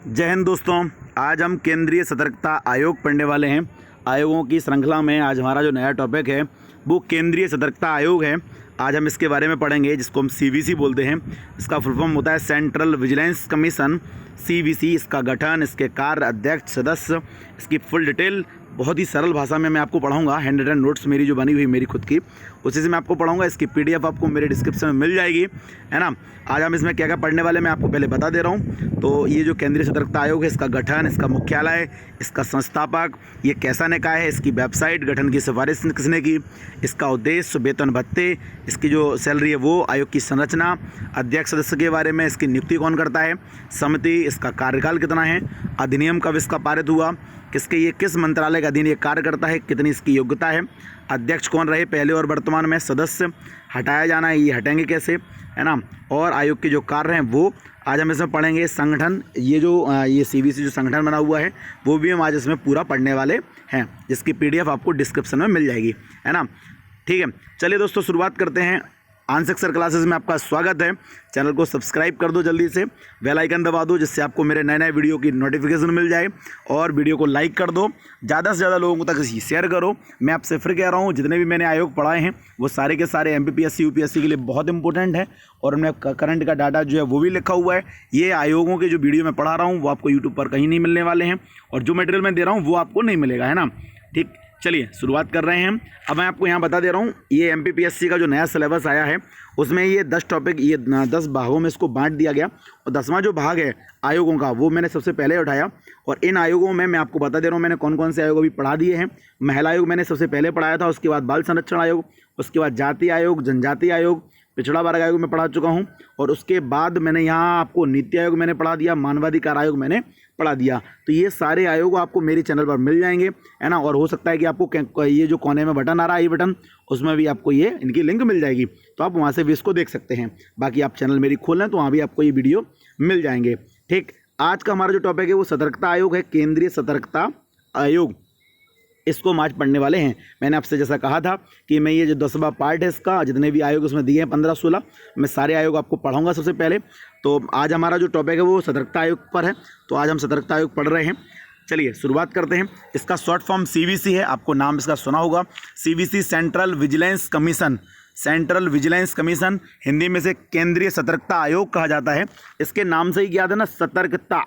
जय हिंद दोस्तों, आज हम केंद्रीय सतर्कता आयोग पढ़ने वाले हैं। आयोगों की श्रृंखला में आज हमारा जो नया टॉपिक है वो केंद्रीय सतर्कता आयोग है। आज हम इसके बारे में पढ़ेंगे, जिसको हम सीवीसी बोलते हैं। इसका फुल फॉर्म होता है सेंट्रल विजिलेंस कमीशन, सीवीसी। इसका गठन, इसके कार्य, अध्यक्ष, सदस्य, इसकी फुल डिटेल बहुत ही सरल भाषा में मैं आपको पढ़ाऊंगा। हैंड रिटन नोट्स मेरी जो बनी हुई मेरी खुद की, उसी से मैं आपको पढ़ाऊंगा। इसकी पीडीएफ आपको मेरे डिस्क्रिप्शन में मिल जाएगी, है ना। आज हम इसमें क्या क्या पढ़ने वाले मैं आपको पहले बता दे रहा हूँ। तो ये जो केंद्रीय सतर्कता आयोग है, इसका गठन, इसका मुख्यालय, इसका संस्थापक, ये कैसा निकाय है, इसकी वेबसाइट, गठन की सिफारिश किसने की, इसका उद्देश्य, वेतन भत्ते, इसकी जो सैलरी है वो, आयोग की संरचना, अध्यक्ष सदस्य के बारे में, इसकी नियुक्ति कौन करता है, समिति, इसका कार्यकाल कितना है, अधिनियम कब इसका पारित हुआ, किसके ये किस मंत्रालय के अधीन ये कार्य करता है, कितनी इसकी योग्यता है, अध्यक्ष कौन रहे पहले और वर्तमान में, सदस्य हटाया जाना है, ये हटेंगे कैसे, है ना। और आयोग के जो कार्य हैं वो आज हम इसमें पढ़ेंगे। संगठन, ये जो ये सीवीसी जो संगठन बना हुआ है वो भी हम आज इसमें पूरा पढ़ने वाले हैं, जिसकी पीडीएफ आपको डिस्क्रिप्शन में मिल जाएगी, है ना। ठीक है, चलिए दोस्तों शुरुआत करते हैं। आंसर सर क्लासेस में आपका स्वागत है। चैनल को सब्सक्राइब कर दो जल्दी से, बेल आइकन दबा दो, जिससे आपको मेरे नए नए वीडियो की नोटिफिकेशन मिल जाए। और वीडियो को लाइक कर दो, ज़्यादा से ज़्यादा लोगों तक शेयर करो। मैं आपसे फिर कह रहा हूँ, जितने भी मैंने आयोग पढ़ाए हैं वो सारे के सारे एमपीपीएससी यूपीएससी के लिए बहुत इंपॉर्टेंट है। और उनमें करंट का डाटा जो है वो भी लिखा हुआ है। ये आयोगों के जो वीडियो मैं पढ़ा रहा हूँ वो आपको यूट्यूब पर कहीं नहीं मिलने वाले हैं, और जो मटेरियल मैं दे रहा हूँ वो आपको नहीं मिलेगा, है ना। ठीक, चलिए शुरुआत कर रहे हैं हम। अब मैं आपको यहाँ बता दे रहा हूँ, ये एमपीपीएससी का जो नया सिलेबस आया है उसमें ये 10 टॉपिक, ये 10 भागों में इसको बांट दिया गया। और 10वां जो भाग है आयोगों का वो मैंने सबसे पहले उठाया। और इन आयोगों में मैं आपको बता दे रहा हूँ मैंने कौन कौन से आयोग अभी पढ़ा दिए हैं। महिला आयोग मैंने सबसे पहले पढ़ाया था, उसके बाद बाल संरक्षण आयोग, उसके बाद जाति आयोग, जनजाति आयोग, पिछड़ा वर्ग आयोग में पढ़ा चुका हूँ। और उसके बाद मैंने यहाँ आपको नीति आयोग मैंने पढ़ा दिया, मानवाधिकार आयोग मैंने पढ़ा दिया। तो ये सारे आयोग आपको मेरे चैनल पर मिल जाएंगे, है ना। और हो सकता है कि आपको ये जो कोने में बटन आ रहा है, ये बटन, उसमें भी आपको ये इनकी लिंक मिल जाएगी, तो आप वहाँ से भी इसको देख सकते हैं। बाकी आप चैनल मेरी खोल लें तो वहाँ भी आपको ये वीडियो मिल जाएंगे। ठीक, आज का हमारा जो टॉपिक है वो सतर्कता आयोग है, केंद्रीय सतर्कता आयोग। इसको हम आज पढ़ने वाले हैं। मैंने आपसे जैसा कहा था कि मैं ये जो 10वां पार्ट है इसका, जितने भी आयोग उसमें दिए हैं 15-16, मैं सारे आयोग आपको पढ़ाऊंगा सबसे पहले। तो आज हमारा जो टॉपिक है वो सतर्कता आयोग पर है, तो आज हम सतर्कता आयोग पढ़ रहे हैं। चलिए शुरुआत करते हैं। इसका शॉर्ट फॉर्म सीवीसी है, आपको नाम इसका सुना होगा, CVC, central vigilance commission. Central vigilance commission, Hindi में से केंद्रीय सतर्कता आयोग कहा जाता है। इसके नाम से ही याद है ना, सतर्कता,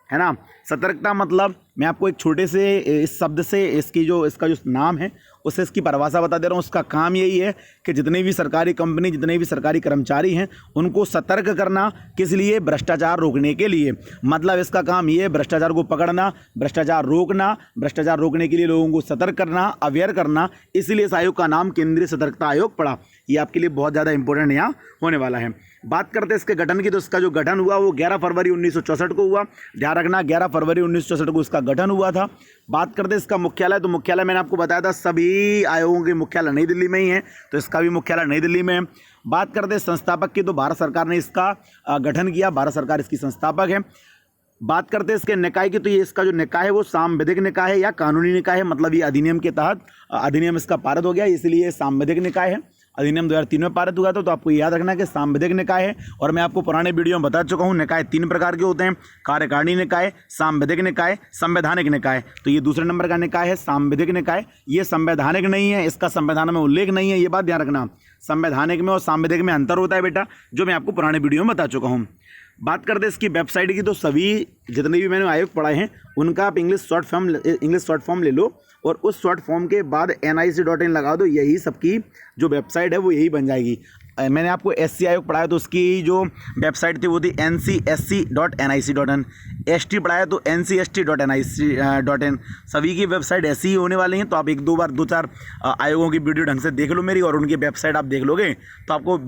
है ना। सतर्कता मतलब, मैं आपको एक छोटे से इस शब्द से इसका जो नाम है उससे इसकी परिभाषा बता दे रहा हूँ। उसका काम यही है कि जितनी भी सरकारी कंपनी, जितने भी सरकारी कर्मचारी हैं उनको सतर्क करना, किस लिए, भ्रष्टाचार रोकने के लिए। मतलब इसका काम ये है, भ्रष्टाचार को पकड़ना, भ्रष्टाचार रोकना, भ्रष्टाचार रोकने के लिए लोगों को सतर्क करना, अवेयर करना। इसलिए इस आयोग का नाम केंद्रीय सतर्कता आयोग पड़ा। ये आपके लिए बहुत ज़्यादा इंपॉर्टेंट यहाँ होने वाला है। बात करते हैं इसके गठन की, तो इसका जो गठन हुआ वो 11 फरवरी 1964 को हुआ। ध्यान रखना, 11 फरवरी 1964 को इसका गठन हुआ था। बात करते हैं इसका मुख्यालय, तो मुख्यालय मैंने आपको बताया था सभी आयोगों के मुख्यालय नई दिल्ली में ही है, तो इसका भी मुख्यालय नई दिल्ली में है। बात करते हैं संस्थापक की, तो भारत सरकार ने इसका गठन किया, भारत सरकार इसकी संस्थापक है। बात करते हैं इसके निकाय की, तो ये इसका जो निकाय है वो सांविधिक निकाय है या कानूनी निकाय है। मतलब ये अधिनियम के तहत, अधिनियम इसका पारित हो गया, इसलिए सांविधिक निकाय है। अधिनियम 2003 में पारित हुआ था, तो आपको याद रखना है कि सांविधिक निकाय है। और मैं आपको पुराने वीडियो में बता चुका हूँ, निकाय 3 प्रकार के होते हैं, कार्यकारिणी निकाय, सांविधिक निकाय, संवैधानिक निकाय। तो ये दूसरे नंबर का निकाय है सांविधिक निकाय। ये संवैधानिक नहीं है, इसका संविधान में उल्लेख नहीं है, ये बात ध्यान रखना। संवैधानिक में और सांविधिक में अंतर होता है बेटा, जो मैं आपको पुराने वीडियो में बता चुका हूँ। बात करते हैं इसकी वेबसाइट की, तो सभी जितने भी मैंने आयोग पढ़ाए हैं उनका आप इंग्लिश शॉर्ट फॉर्म ले लो, और उस शॉर्ट फॉर्म के बाद nic.in लगा दो। यही सबकी जो वेबसाइट है वो यही बन जाएगी। मैंने आपको एससी आयोग पढ़ाया तो उसकी जो वेबसाइट थी वो थी ncsc.nic.in, एसटी पढ़ाया तो ncst.nic.in। सभी की वेबसाइट ऐसी ही होने वाली हैं। तो आप एक दो चार आयोगों की वीडियो ढंग से देख लो मेरी, और उनकी वेबसाइट आप देख लोगे तो आपको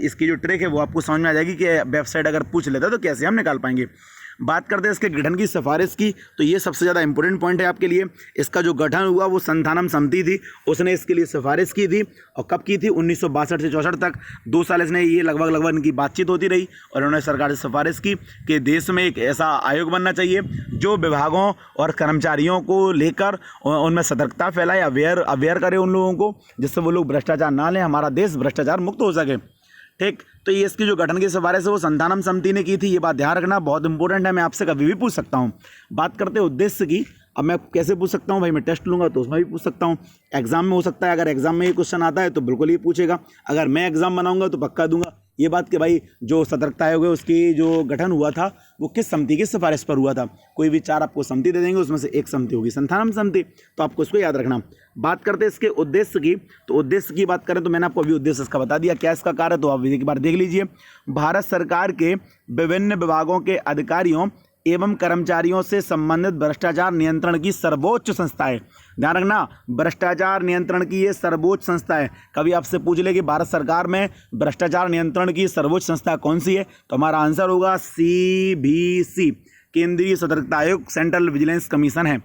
इसकी जो ट्रिक है वो आपको समझ में आ जाएगी कि वेबसाइट अगर पूछ लेता है तो कैसे हम निकाल पाएंगे। बात करते हैं इसके गठन की सिफारिश की, तो ये सबसे ज़्यादा इंपॉर्टेंट पॉइंट है आपके लिए। इसका जो गठन हुआ वो संथानम समिति थी, उसने इसके लिए सिफारिश की थी। और कब की थी? 1962 से 64 तक 2 साल इसने ये लगभग इनकी बातचीत होती रही और उन्होंने सरकार से सिफारिश की कि देश में एक ऐसा आयोग बनना चाहिए जो विभागों और कर्मचारियों को लेकर उनमें सतर्कता फैलाए, अवेयर करे उन लोगों को, जिससे वो लोग भ्रष्टाचार ना लें, हमारा देश भ्रष्टाचार मुक्त हो सके। ठीक, तो ये इसकी जो गठन की सिफारिश है वो संथानम समिति ने की थी। ये बात ध्यान रखना, बहुत इंपॉर्टेंट है, मैं आपसे कभी भी पूछ सकता हूँ। बात करते हैं उद्देश्य की। अब मैं कैसे पूछ सकता हूँ भाई? मैं टेस्ट लूँगा तो उसमें भी पूछ सकता हूँ, एग्जाम में हो सकता है। अगर एग्जाम में ये क्वेश्चन आता है तो बिल्कुल ये पूछेगा। अगर मैं एग्जाम बनाऊंगा तो पक्का दूंगा ये बात कि भाई जो सतर्कता आयोग है उसकी जो गठन हुआ था वो किस समिति की सिफारिश पर हुआ था। कोई भी 4 आपको समिति दे देंगे, उसमें से एक समिति होगी संथानम समिति, तो आपको इसको याद रखना। बात करते हैं इसके उद्देश्य की, तो उद्देश्य की बात करें तो मैंने आपको अभी उद्देश्य इसका बता दिया, क्या इसका कार्य, तो आप एक बार देख लीजिए। भारत सरकार के विभिन्न विभागों के अधिकारियों एवं कर्मचारियों से संबंधित भ्रष्टाचार नियंत्रण की सर्वोच्च संस्था है। ध्यान रखना, भ्रष्टाचार नियंत्रण की ये सर्वोच्च संस्था है। कभी आपसे पूछ ले कि भारत सरकार में भ्रष्टाचार नियंत्रण की सर्वोच्च संस्था कौन सी है, तो हमारा आंसर होगा CVC, केंद्रीय सतर्कता आयोग, सेंट्रल विजिलेंस कमीशन है।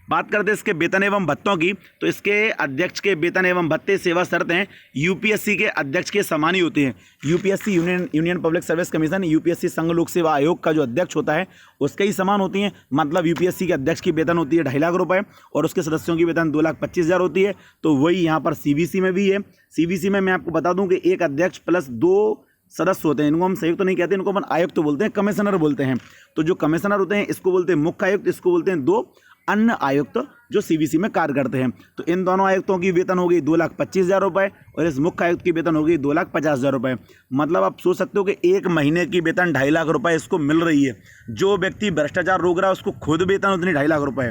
बात करते हैं इसके वेतन एवं भत्तों की, तो इसके अध्यक्ष के वेतन एवं भत्ते सेवा शर्तें UPSC के अध्यक्ष के समान ही होती हैं। UPSC union public service commission, UPSC संघ लोक सेवा आयोग का जो अध्यक्ष होता है उसके ही समान होती हैं। मतलब UPSC के अध्यक्ष की वेतन होती है 2.5 लाख रुपए और उसके सदस्यों की वेतन 2,25,000 होती है। तो वही यहाँ पर CVC में भी है। CVC में मैं आपको बता दूं कि एक अध्यक्ष प्लस 2 सदस्य होते हैं। इनको हम संयुक्त तो नहीं कहते, इनको अपन आयुक्त तो बोलते हैं, कमिश्नर बोलते हैं। तो जो कमिश्नर होते हैं इसको बोलते हैं मुख्य आयुक्त, इसको बोलते हैं 2 अन्य आयुक्त जो CVC में कार्य करते हैं। तो इन दोनों आयुक्तों की वेतन हो गई 2,25,000 रुपए और इस मुख्य आयुक्त की वेतन हो गई 2,50,000 रुपए। मतलब आप सोच सकते हो कि एक महीने की वेतन 2.5 लाख रुपए इसको मिल रही है। जो व्यक्ति भ्रष्टाचार रोक रहा है उसको खुद वेतन उतनी 2.5 लाख रुपए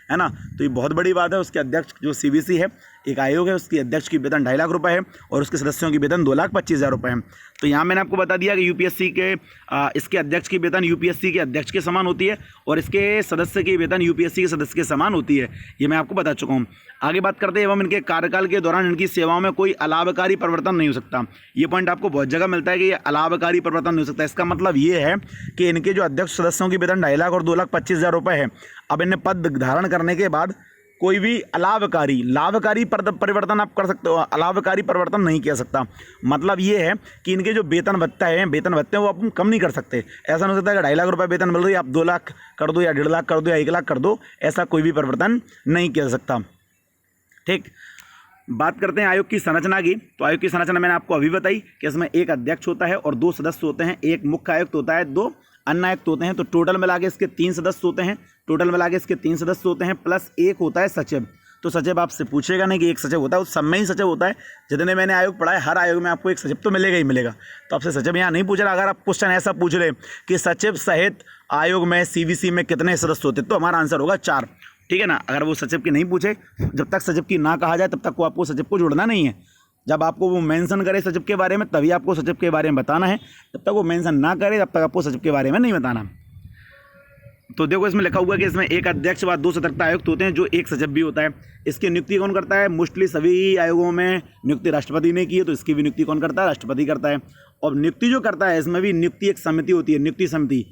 है ना। तो ये बहुत बड़ी बात है। उसके अध्यक्ष जो CVC है, एक आयोग है, उसकी अध्यक्ष की वेतन 2.5 लाख रुपए है और उसके सदस्यों की वेतन 2,25,000 रुपए है। तो यहाँ मैंने आपको बता दिया कि UPSC के इसके अध्यक्ष की वेतन UPSC के अध्यक्ष के समान होती है और इसके सदस्य की वेतन UPSC के सदस्य के समान होती है। ये मैं आपको बता चुका हूँ। आगे बात करते हैं, एवं इनके कार्यकाल के दौरान इनकी सेवाओं में कोई अलाभकारी परिवर्तन नहीं हो सकता। ये पॉइंट आपको बहुत जगह मिलता है कि ये अलाभकारी परिवर्तन नहीं हो सकता। इसका मतलब ये है कि इनके जो अध्यक्ष सदस्यों की वेतन 2.5 लाख और 2,25,000 रुपए है, अब इन्हें पद धारण करने के बाद कोई भी लाभकारी परिवर्तन आप कर सकते हो, अलाभकारी परिवर्तन नहीं किया सकता। मतलब ये है कि इनके जो वेतन भत्ते हैं वो आप कम नहीं कर सकते। ऐसा नहीं हो सकता कि 2.5 लाख रुपए वेतन मिल रही है आप 2 लाख कर दो या 1.5 लाख कर दो या 1 लाख कर दो, ऐसा कोई भी परिवर्तन नहीं किया जा सकता। ठीक, बात करते हैं आयोग की संरचना की। तो आयोग की संरचना मैंने आपको अभी बताई कि इसमें एक अध्यक्ष होता है और 2 सदस्य होते हैं, एक मुख्य आयुक्त होता है, 2 अन्य आयुक्त होते हैं। तो टोटल मिला के इसके 3 सदस्य होते हैं, प्लस एक होता है सचिव। तो सचिव आपसे पूछेगा नहीं कि एक सचिव होता है, उस सब में ही सचिव होता है। जितने मैंने आयोग पढ़ा है हर आयोग में आपको एक सचिव तो मिलेगा ही मिलेगा। तो आपसे सचिव यहाँ नहीं पूछ रहा। अगर आप क्वेश्चन ऐसा पूछ रहे कि सचिव सहित आयोग में CVC में कितने सदस्य होते, तो हमारा आंसर होगा 4। ठीक है ना। अगर वो सचिव की नहीं पूछे, जब तक सचिव की ना कहा जाए तब तक वो आपको सचिव को जोड़ना नहीं है। जब आपको वो मेंशन करे सचिव के बारे में तभी आपको सचिव के बारे में बताना है। जब तक वो मेंशन ना करे तब तक आपको सचिव के बारे में नहीं बताना। तो देखो इसमें लिखा हुआ है कि इसमें एक अध्यक्ष व 2 सतर्कता आयुक्त होते हैं जो एक सचिव भी होता है। इसकी नियुक्ति कौन करता है? मोस्टली सभी आयोगों में नियुक्ति राष्ट्रपति ने की है, तो इसकी भी नियुक्ति कौन करता है? राष्ट्रपति करता है। और नियुक्ति जो करता है इसमें भी नियुक्ति एक समिति होती है, नियुक्ति समिति,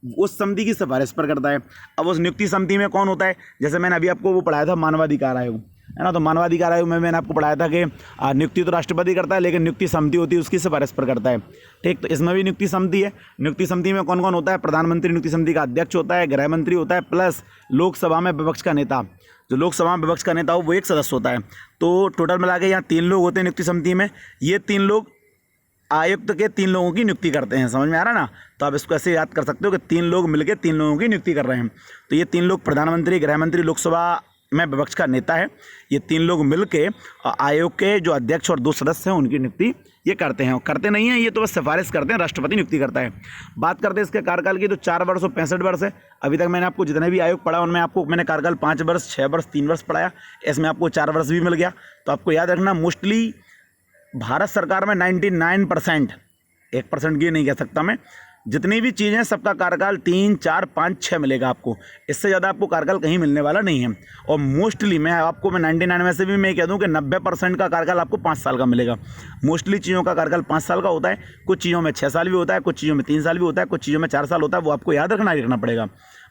उस समिति की सिफारिश पर करता है। अब उस नियुक्ति समिति में कौन होता है? जैसे मैंने अभी आपको वो पढ़ाया था मानवाधिकार आयोग, है ना। तो मानवाधिकार आयोग में मैंने आपको पढ़ाया था कि नियुक्ति तो राष्ट्रपति करता है लेकिन नियुक्ति समिति होती है उसकी सिफारिश पर करता है। ठीक, तो इसमें भी नियुक्ति समिति है। नियुक्ति समिति में कौन कौन होता है? प्रधानमंत्री नियुक्ति समिति का अध्यक्ष होता है, गृह मंत्री होता है, प्लस लोकसभा में विपक्ष का नेता। जो लोकसभा में विपक्ष का नेता हो वो एक सदस्य होता है। तो टोटल मिला के यहाँ 3 लोग होते हैं नियुक्ति समिति में। ये 3 लोग आयुक्त के 3 लोगों की नियुक्ति करते हैं। समझ में आ रहा ना। तो आप इसको ऐसे याद कर सकते हो कि 3 लोग मिलकर 3 लोगों की नियुक्ति कर रहे हैं। तो ये 3 लोग प्रधानमंत्री, गृह मंत्री, लोकसभा में विपक्ष का नेता है, ये 3 लोग मिलके आयोग के जो अध्यक्ष और 2 सदस्य हैं उनकी नियुक्ति ये करते हैं। और करते नहीं हैं ये तो बस सिफारिश करते हैं, राष्ट्रपति नियुक्ति करता है। बात करते हैं इसके कार्यकाल की, तो 4 वर्ष और 65 वर्ष है। अभी तक मैंने आपको जितने भी आयोग पढ़ा उनमें आपको मैंने कार्यकाल 5 वर्ष, 6 वर्ष, 3 वर्ष पढ़ाया। इसमें आपको 4 वर्ष भी मिल गया। तो आपको याद रखना, मोस्टली भारत सरकार में 99%, 1% की नहीं कह सकता मैं, जितनी भी चीज़ें सबका कार्यकाल 3, 4, 5, 6 मिलेगा आपको। इससे ज़्यादा आपको कार्यकाल कहीं मिलने वाला नहीं है। और मोस्टली मैं 99 में से भी मैं कह दूं कि 90% का कार्यकाल आपको 5 साल का मिलेगा। मोस्टली चीज़ों का कार्यकाल 5 साल का होता है। कुछ चीज़ों में 6 साल भी होता है, कुछ चीज़ों में 3 साल भी होता है, कुछ चीज़ों में 4 साल होता है। वो आपको याद रखना पड़ेगा।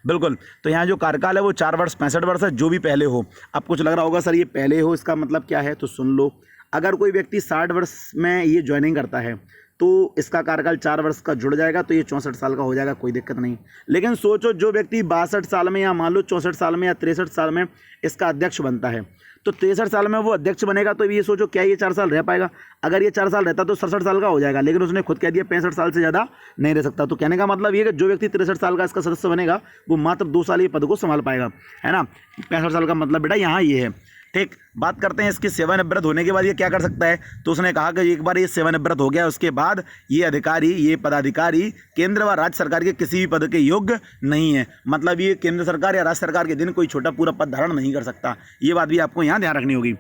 बिल्कुल। तो यहाँ जो कार्यकाल है वो 4 वर्ष 65 वर्ष है, जो भी पहले हो। अब कुछ लग रहा होगा सर ये पहले हो इसका मतलब क्या है, तो सुन लो। अगर कोई व्यक्ति 60 वर्ष में ये ज्वाइनिंग करता है तो इसका कार्यकाल 4 वर्ष का जुड़ जाएगा, तो ये 64 साल का हो जाएगा, कोई दिक्कत नहीं। लेकिन सोचो जो व्यक्ति 62 साल में या मान लो 64 साल में या 63 साल में इसका अध्यक्ष बनता है, तो 63 साल में वो अध्यक्ष बनेगा, तो ये सोचो क्या ये 4 साल रह पाएगा। अगर ये 4 साल रहता तो 67 साल का हो जाएगा, लेकिन उसने खुद कह दिया 65 साल से ज़्यादा नहीं रह सकता। तो कहने का मतलब ये कि जो व्यक्ति 63 साल का इसका सदस्य बनेगा वो मात्र 2 साल ये पद को संभाल पाएगा, है ना। 65 साल का मतलब बेटा यहाँ ये है। ठीक, बात करते हैं इसकी सेवानिवृत्त होने के बाद ये क्या कर सकता है। तो उसने कहा कि एक बार ये सेवानिवृत्त हो गया उसके बाद ये अधिकारी, ये पदाधिकारी केंद्र व राज्य सरकार के किसी भी पद के योग्य नहीं है। मतलब ये केंद्र सरकार या राज्य सरकार के दिन कोई छोटा पूरा पद धारण नहीं कर सकता। ये बात भी आपको यहाँ ध्यान रखनी होगी।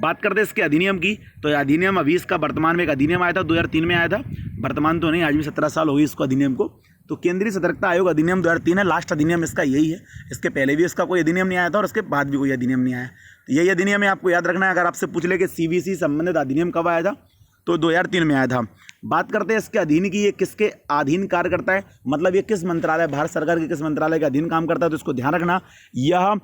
बात करते हैं इसके अधिनियम की, तो अधिनियम अभी इसका वर्तमान में एक अधिनियम आया था, 2003 में आया था। वर्तमान तो नहीं, आज भी 17 साल हो गई इसको अधिनियम को। तो केंद्रीय सतर्कता आयोग अधिनियम 2003 है, लास्ट अधिनियम इसका यही है। इसके पहले भी इसका कोई अधिनियम नहीं आया था और इसके बाद भी कोई अधिनियम नहीं आया। तो यही अधिनियम है, आपको याद रखना है। अगर आपसे पूछ ले कि सीबीसी संबंधित अधिनियम कब आया था, तो 2003 में आया था। बात करते हैं इसके अधीन की, ये किसके अधीन कार्य करता है, मतलब ये किस मंत्रालय, भारत सरकार के किस मंत्रालय के अधीन काम करता है। तो इसको ध्यान रखना, यह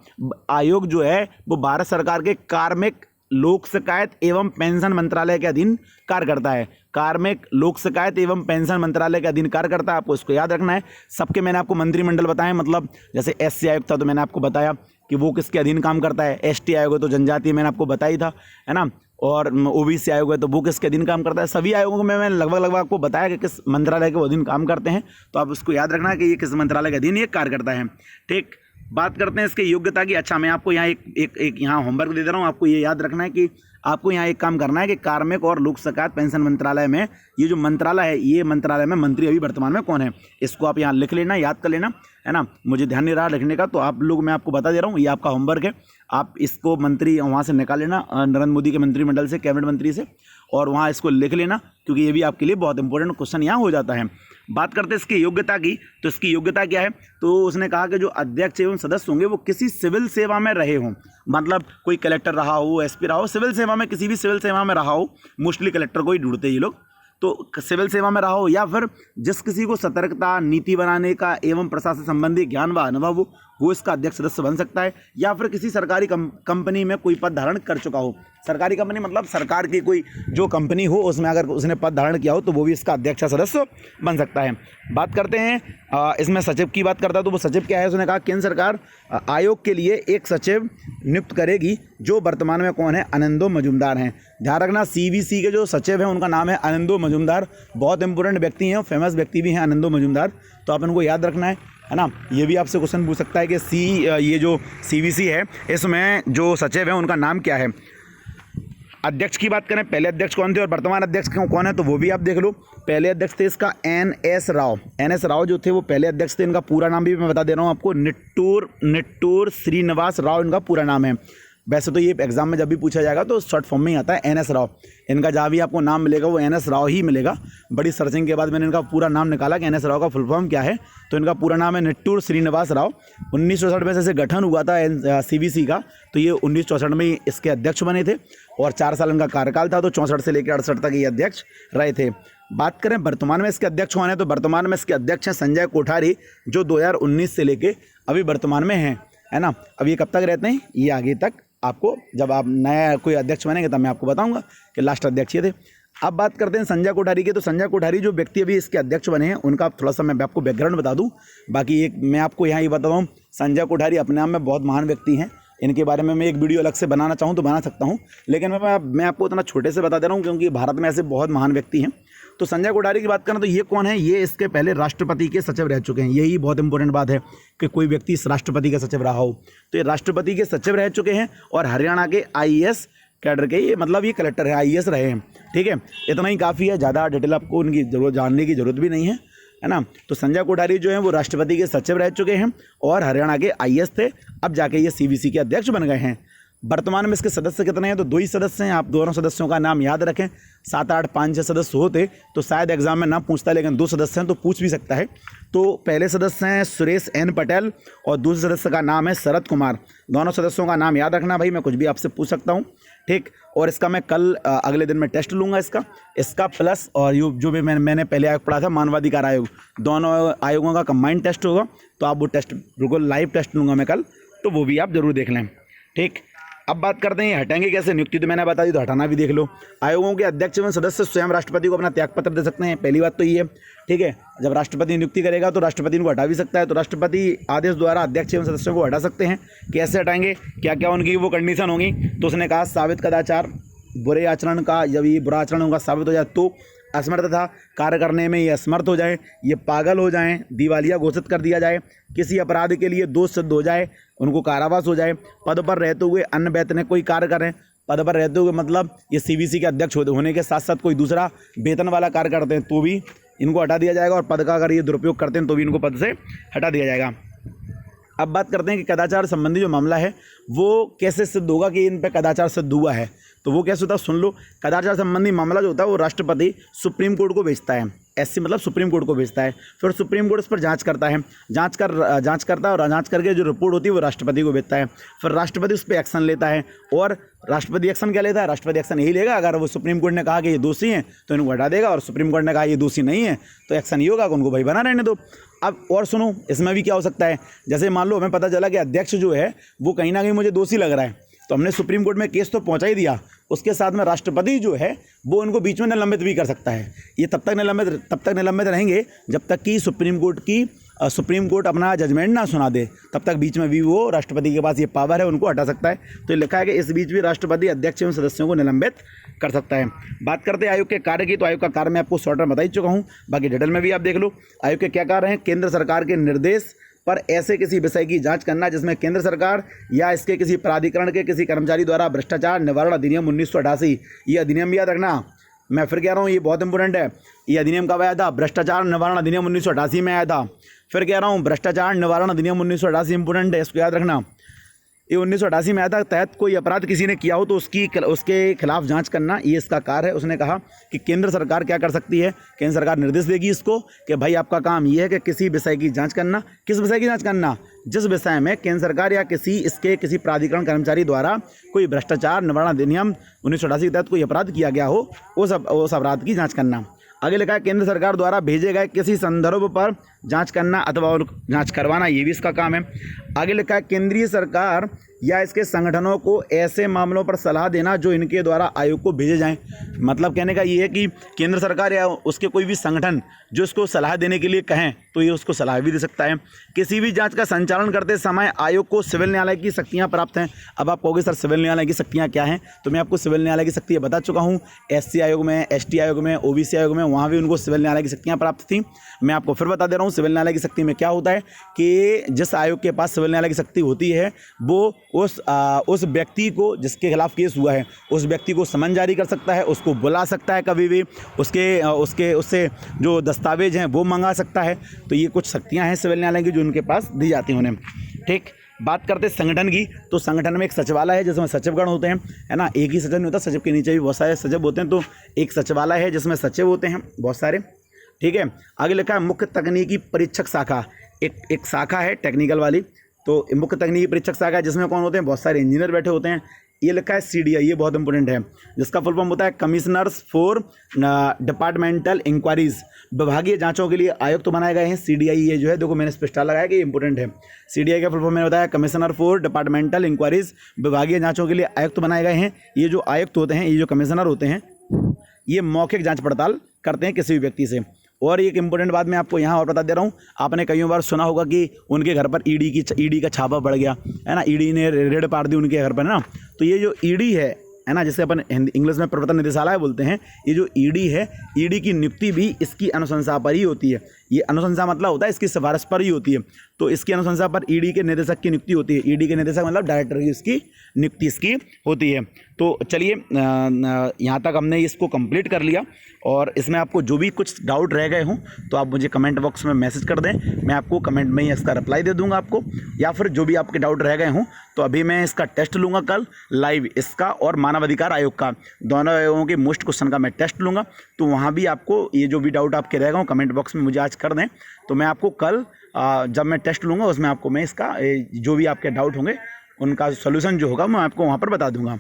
आयोग जो है वो भारत सरकार के कार्मिक, लोक शिकायत एवं पेंशन मंत्रालय के अधीन कार्य करता है। कार्मिक, लोक शिकायत एवं पेंशन मंत्रालय के अधीन कार्य करता है, आपको इसको याद रखना है। सबके मैंने आपको मंत्रिमंडल बताए, मतलब जैसे एससी आयोग था तो मैंने आपको बताया कि वो किसके अधीन काम करता है। एसटी आयोग है तो जनजातीय, मैंने आपको बताई था, है ना। और ओबीसी आयोग है तो वो किसके अधीन काम करता है। सभी आयोगों को मैंने लगभग आपको बताया कि किस मंत्रालय के अधीन काम करते हैं। तो आप उसको याद रखना कि ये किस मंत्रालय के अधीन ये कार्य करता है। ठीक, बात करते हैं इसके योग्यता की। अच्छा, मैं आपको यहाँ एक यहाँ होमवर्क दे रहा हूँ। आपको ये याद रखना है कि आपको यहाँ एक काम करना है कि कार्मिक और लोक शिकायत पेंशन मंत्रालय में ये जो मंत्रालय है, ये मंत्रालय में मंत्री अभी वर्तमान में कौन है, इसको आप यहाँ लिख लेना, याद कर लेना, है ना। मुझे ध्यान नहीं रहा लिखने का, तो आप लोग, मैं आपको बता दे रहा हूँ, ये आपका होमवर्क है। आप इसको मंत्री वहाँ से निकाल लेना, नरेंद्र मोदी के मंत्रिमंडल से, कैबिनेट मंत्री से, और वहाँ इसको लिख लेना, क्योंकि ये भी आपके लिए बहुत इंपॉर्टेंट क्वेश्चन यहाँ हो जाता है। बात करते हैं इसकी योग्यता की, तो इसकी योग्यता क्या है। तो उसने कहा कि जो अध्यक्ष एवं सदस्य होंगे वो किसी सिविल सेवा में रहे हों, मतलब कोई कलेक्टर रहा हो, एसपी रहा हो, सिविल सेवा में, किसी भी सिविल सेवा में रहा हो। मोस्टली कलेक्टर को ही ढूंढते ये लोग, तो सिविल सेवा में रहा हो, या फिर जिस किसी को सतर्कता, नीति बनाने का एवं प्रशासन संबंधी ज्ञान व अनुभव हो, वो इसका अध्यक्ष सदस्य बन सकता है। या फिर किसी सरकारी कंपनी में कोई पद धारण कर चुका हो। सरकारी कंपनी मतलब सरकार की कोई जो कंपनी हो उसमें अगर उसने पद धारण किया हो तो वो भी इसका अध्यक्ष सदस्य बन सकता है। बात करते हैं इसमें सचिव की बात करता है, तो वो सचिव क्या है। उसने कहा केंद्र सरकार आयोग के लिए एक सचिव नियुक्त करेगी, जो वर्तमान में कौन है, आनंदो मजूमदार हैं। ध्यान रखना, सीबीसी के जो सचिव हैं उनका नाम है आनंदो मजूमदार। बहुत इंपॉर्टेंट व्यक्ति हैं, फेमस व्यक्ति भी हैं आनंदो मजूमदार, तो आप इनको याद रखना है ना। ये भी आपसे क्वेश्चन पूछ सकता है कि ये जो सीबीसी है इसमें जो सचिव है उनका नाम क्या है। अध्यक्ष की बात करें, पहले अध्यक्ष कौन थे और वर्तमान अध्यक्ष कौन है, तो वो भी आप देख लो। पहले अध्यक्ष थे इसका NS राव। NS राव जो थे वो पहले अध्यक्ष थे। इनका पूरा नाम भी मैं बता दे रहा हूँ आपको, निट्टूर श्रीनिवास राव इनका पूरा नाम है। वैसे तो ये एग्जाम में जब भी पूछा जाएगा तो शॉर्ट फॉर्म में ही आता है NS राव। इनका जहाँ भी आपको नाम मिलेगा वो NS राव ही मिलेगा। बड़ी सर्चिंग के बाद मैंने इनका पूरा नाम निकाला कि NS राव का फुल फॉर्म क्या है, तो इनका पूरा नाम है निट्टूर श्रीनिवास राव। 1964 में जैसे गठन हुआ था CBC का, तो ये 1964 में ही इसके अध्यक्ष बने थे और 4 साल इनका कार्यकाल था, तो 64 से लेकर 68 तक ये अध्यक्ष रहे थे। बात करें वर्तमान में इसके अध्यक्ष कौन है, तो वर्तमान में इसके अध्यक्ष हैं संजय कोठारी, जो 2019 से लेके अभी वर्तमान में हैं, है ना। अब ये कब तक रहते हैं, ये आगे तक आपको जब आप नया कोई अध्यक्ष बनेंगे तब मैं आपको बताऊंगा कि लास्ट अध्यक्ष ये थे। अब बात करते हैं संजय कोठारी की, तो संजय कोठारी जो व्यक्ति अभी इसके अध्यक्ष बने हैं उनका थोड़ा सा मैं आपको बैकग्राउंड बता दूं। बाकी एक मैं आपको यहाँ ये बता दूँ, संजय कोठारी अपने आप में बहुत महान व्यक्ति हैं। इनके बारे में मैं एक वीडियो अलग से बनाना चाहूँ तो बना सकता हूँ, लेकिन मैं आपको इतना छोटे से बता दे रहा हूँ क्योंकि भारत में ऐसे बहुत महान व्यक्ति हैं। तो संजय कोठारी की बात करें तो ये कौन है, ये इसके पहले राष्ट्रपति के सचिव रह चुके हैं। यही बहुत इंपॉर्टेंट बात है कि कोई व्यक्ति इस राष्ट्रपति का सचिव रहा हो, तो ये राष्ट्रपति के सचिव रह चुके हैं और हरियाणा के IAS कैडर के, ये मतलब ये कलेक्टर है, IAS रहे हैं। ठीक है, इतना ही काफ़ी है, ज़्यादा डिटेल आपको उनकी जानने की जरूरत भी नहीं है ना। तो संजय कोठारी जो है वो राष्ट्रपति के सचिव रह चुके हैं और हरियाणा के IAS थे, अब जाके ये CBC के अध्यक्ष बन गए हैं। वर्तमान में इसके सदस्य कितने हैं? तो 2 ही सदस्य हैं। आप दोनों सदस्यों का नाम याद रखें। 7, 8, 5, 6 सदस्य होते तो शायद एग्जाम में ना पूछता, लेकिन 2 सदस्य हैं तो पूछ भी सकता है। तो पहले सदस्य हैं सुरेश एन पटेल और दूसरे सदस्य का नाम है शरद कुमार। दोनों सदस्यों का नाम याद रखना भाई, मैं कुछ भी आपसे पूछ सकता हूँ, ठीक। और इसका मैं कल अगले दिन में टेस्ट लूँगा इसका प्लस और जो भी मैंने पहले आयोग पढ़ा था मानवाधिकार आयोग, दोनों आयोगों का कंबाइंड टेस्ट होगा। तो आप वो टेस्ट बिल्कुल लाइव टेस्ट लूँगा मैं कल, तो वो भी आप जरूर देख लें, ठीक। अब बात करते हैं हटाएंगे कैसे। नियुक्ति तो मैंने बता दी, तो हटाना भी देख लो। आयोगों के अध्यक्ष एवं सदस्य स्वयं राष्ट्रपति को अपना त्यागपत्र दे सकते हैं। पहली बात तो ये है, ठीक है। जब राष्ट्रपति नियुक्ति करेगा तो राष्ट्रपति इनको हटा भी सकता है। तो राष्ट्रपति आदेश द्वारा अध्यक्ष एवं सदस्यों को हटा सकते हैं। कैसे हटाएंगे, क्या क्या उनकी वो कंडीशन होगी? तो उसने कहा साबित कदाचार, बुरे आचरण का, जब ये बुरा आचरण उनका साबित हो जाए तो, असमर्थता, कार्य करने में ये असमर्थ हो जाए, ये पागल हो जाएं, दिवालिया घोषित कर दिया जाए, किसी अपराध के लिए दोष सिद्ध हो जाए, उनको कारावास हो जाए, पद पर रहते हुए अन्य वैतनिक कोई कार्य करें। पद पर रहते हुए मतलब ये सीबीसी के अध्यक्ष होने के साथ साथ कोई दूसरा वेतन वाला कार्य करते हैं तो भी इनको हटा दिया जाएगा। और पद का अगर ये दुरुपयोग करते हैं तो भी इनको पद से हटा दिया जाएगा। अब बात करते हैं कि कदाचार संबंधी जो मामला है वो कैसे सिद्ध होगा कि इन पर कदाचार सिद्ध हुआ है। तो वो कैसे होता है, सुन लो। कदाचार संबंधी मामला जो होता है वो राष्ट्रपति सुप्रीम कोर्ट को भेजता है। एससी मतलब सुप्रीम कोर्ट को भेजता है। फिर सुप्रीम कोर्ट इस पर जांच करता है, जांच करता है और जांच करके जो रिपोर्ट होती है वो राष्ट्रपति को भेजता है। फिर राष्ट्रपति उस पर एक्शन लेता है। और राष्ट्रपति एक्शन क्या लेता है? राष्ट्रपति एक्शन यही लेगा, अगर वो सुप्रीम कोर्ट ने कहा कि ये दोषी हैं तो इनको हटा देगा, और सुप्रीम कोर्ट ने कहा ये दोषी नहीं है तो एक्शन ये होगा कि उनको भाई बना रहने दो। अब और सुनो, इसमें भी क्या हो सकता है, जैसे मान लो हमें पता चला कि अध्यक्ष जो है वो कहीं ना कहीं मुझे दोषी लग रहा है, तो हमने सुप्रीम कोर्ट में केस तो पहुंचा ही दिया, उसके साथ में राष्ट्रपति जो है वो उनको बीच में निलंबित भी कर सकता है। ये तब तक निलंबित रहेंगे जब तक कि सुप्रीम कोर्ट अपना जजमेंट ना सुना दे, तब तक बीच में भी वो राष्ट्रपति के पास ये पावर है, उनको हटा सकता है। तो ये लिखा है कि इस बीच भी राष्ट्रपति अध्यक्ष एवं सदस्यों को निलंबित कर सकता है। बात करते हैं आयोग के कार्य की, तो आयोग का कार्य मैं आपको शॉर्ट में बता ही चुका हूँ, बाकी डिटेल में भी आप देख लो। आयोग के क्या कार्य हैं? केंद्र सरकार के निर्देश पर ऐसे किसी विषय की जांच करना जिसमें केंद्र सरकार या इसके किसी प्राधिकरण के किसी कर्मचारी द्वारा भ्रष्टाचार निवारण अधिनियम 1988, ये अधिनियम याद रखना, मैं फिर कह रहा हूँ ये बहुत इंपॉर्टेंट है। ये अधिनियम कब आया था? भ्रष्टाचार निवारण अधिनियम 1988 में आया था। फिर कह रहा हूँ भ्रष्टाचार निवारण अधिनियम 1988 इंपॉर्टेंट है, इसको याद रखना। ये 1988 में आया था। तहत कोई अपराध किसी ने किया हो तो उसके खिलाफ जांच करना, ये इसका कार्य है। उसने कहा कि केंद्र सरकार क्या कर सकती है, केंद्र सरकार निर्देश देगी इसको कि भाई आपका काम ये है कि किसी विषय की जांच करना। किस विषय की जांच करना? जिस विषय में केंद्र सरकार या किसी प्राधिकरण कर्मचारी द्वारा कोई भ्रष्टाचार निवारण अधिनियम 1988 के तहत कोई अपराध किया गया हो, उस अपराध की जाँच करना। आगे लिखा है केंद्र सरकार द्वारा भेजे गए किसी संदर्भ पर जांच करना अथवा जांच करवाना, ये भी इसका काम है। आगे लिखा है केंद्रीय सरकार या इसके संगठनों को ऐसे मामलों पर सलाह देना जो इनके द्वारा आयोग को भेजे जाएं। मतलब कहने का ये है कि केंद्र सरकार या उसके कोई भी संगठन जो इसको सलाह देने के लिए कहें तो ये उसको सलाह भी दे सकता है। किसी भी जांच का संचालन करते समय आयोग को सिविल न्यायालय की शक्तियां प्राप्त हैं। अब आप कहोगे सर सिविल न्यायालय की शक्तियां क्या हैं? तो मैं आपको सिविल न्यायालय की शक्तियां बता चुका हूँ। एससी आयोग में, एसटी आयोग में, ओबीसी आयोग में, वहाँ भी उनको सिविल न्यायालय की शक्तियाँ प्राप्त थी। मैं आपको फिर बता दे रहा हूँ सिविल न्यायालय की शक्ति में क्या होता है कि जिस आयोग के पास सिविल न्यायालय की शक्ति होती है वो उस व्यक्ति को जिसके खिलाफ केस हुआ है उस व्यक्ति को समन जारी कर सकता है, उसको बुला सकता है कभी भी, उससे जो दस्तावेज हैं वो मंगा सकता है। तो ये कुछ शक्तियाँ हैं सिविल न्यायालय की जो उनके पास दी जाती हैं उन्हें, ठीक। बात करते हैं संगठन की, तो संगठन में एक सचिवालय है जिसमें सचिवगण होते हैं, है ना। एक ही सचिव नहीं होता, सचिव के नीचे भी बहुत सारे सचिव होते हैं। तो एक सचिवालय है जिसमें सचिव होते हैं बहुत सारे, ठीक है। आगे लिखा है मुख्य तकनीकी परीक्षक शाखा, एक शाखा है टेक्निकल वाली। तो मुख्य तकनीकी परीक्षक शाखा है जिसमें कौन होते हैं? बहुत सारे इंजीनियर बैठे होते हैं। ये लिखा है CDI, ये बहुत इंपॉर्टेंट है, जिसका फुल फॉर्म होता है कमिश्नर्स फॉर डिपार्टमेंटल इंक्वायरीज। विभागीय जांचों के लिए आयुक्त बनाए गए हैं। CDI ये जो है, देखो मैंने स्पेशल लगाया कि ये इंपॉर्टेंट है। CDI का फुल फॉर्म मैंने बताया कमिश्नर फॉर डिपार्टमेंटल इंक्वायरीज। विभागीय जांचों के लिए आयुक्त बनाए गए हैं। ये जो आयुक्त होते हैं, ये जो कमिश्नर होते हैं, ये मौखिक जाँच पड़ताल करते हैं किसी भी व्यक्ति से। और एक इंपॉर्टेंट बात मैं आपको यहाँ और बता दे रहा हूँ, आपने कई बार सुना होगा कि उनके घर पर ईडी का छापा पड़ गया, है ना। ईडी ने रेड पार दी उनके घर पर ना। तो ये जो ईडी है ना, जिसे अपन इंग्लिश में प्रवर्तन निदेशालय बोलते हैं, ये जो ईडी है, ईडी की नियुक्ति भी इसकी अनुशंसा पर ही होती है। ये अनुशंसा मतलब होता है इसकी सिफारिश पर ही होती है। तो इसकी अनुशंसा पर ईडी के निदेशक की नियुक्ति होती है। ईडी के निदेशक मतलब डायरेक्टर की इसकी नियुक्ति इसकी होती है। तो चलिए यहाँ तक हमने इसको कंप्लीट कर लिया, और इसमें आपको जो भी कुछ डाउट रह गए हों तो आप मुझे कमेंट बॉक्स में मैसेज कर दें, मैं आपको कमेंट में ही इसका रिप्लाई दे दूंगा आपको। या फिर जो भी आपके डाउट रह गए हों तो अभी मैं इसका टेस्ट लूँगा कल लाइव, इसका और मानवाधिकार आयोग का, दोनों आयोगों के मोस्ट क्वेश्चन का मैं टेस्ट लूँगा। तो वहाँ भी आपको ये जो भी डाउट आपके रह गए हों कमेंट बॉक्स में मुझे आज कर दें, तो मैं आपको कल जब मैं टेस्ट लूँगा उसमें आपको मैं इसका जो भी आपके डाउट होंगे उनका सोल्यूशन जो होगा मैं आपको वहाँ पर बता दूँगा।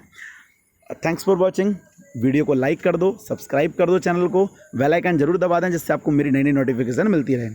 Thanks for watching. वीडियो को लाइक कर दो, सब्सक्राइब कर दो चैनल को, बेल आइकन जरूर दबा दें जिससे आपको मेरी नई नई नोटिफिकेशन मिलती रहे।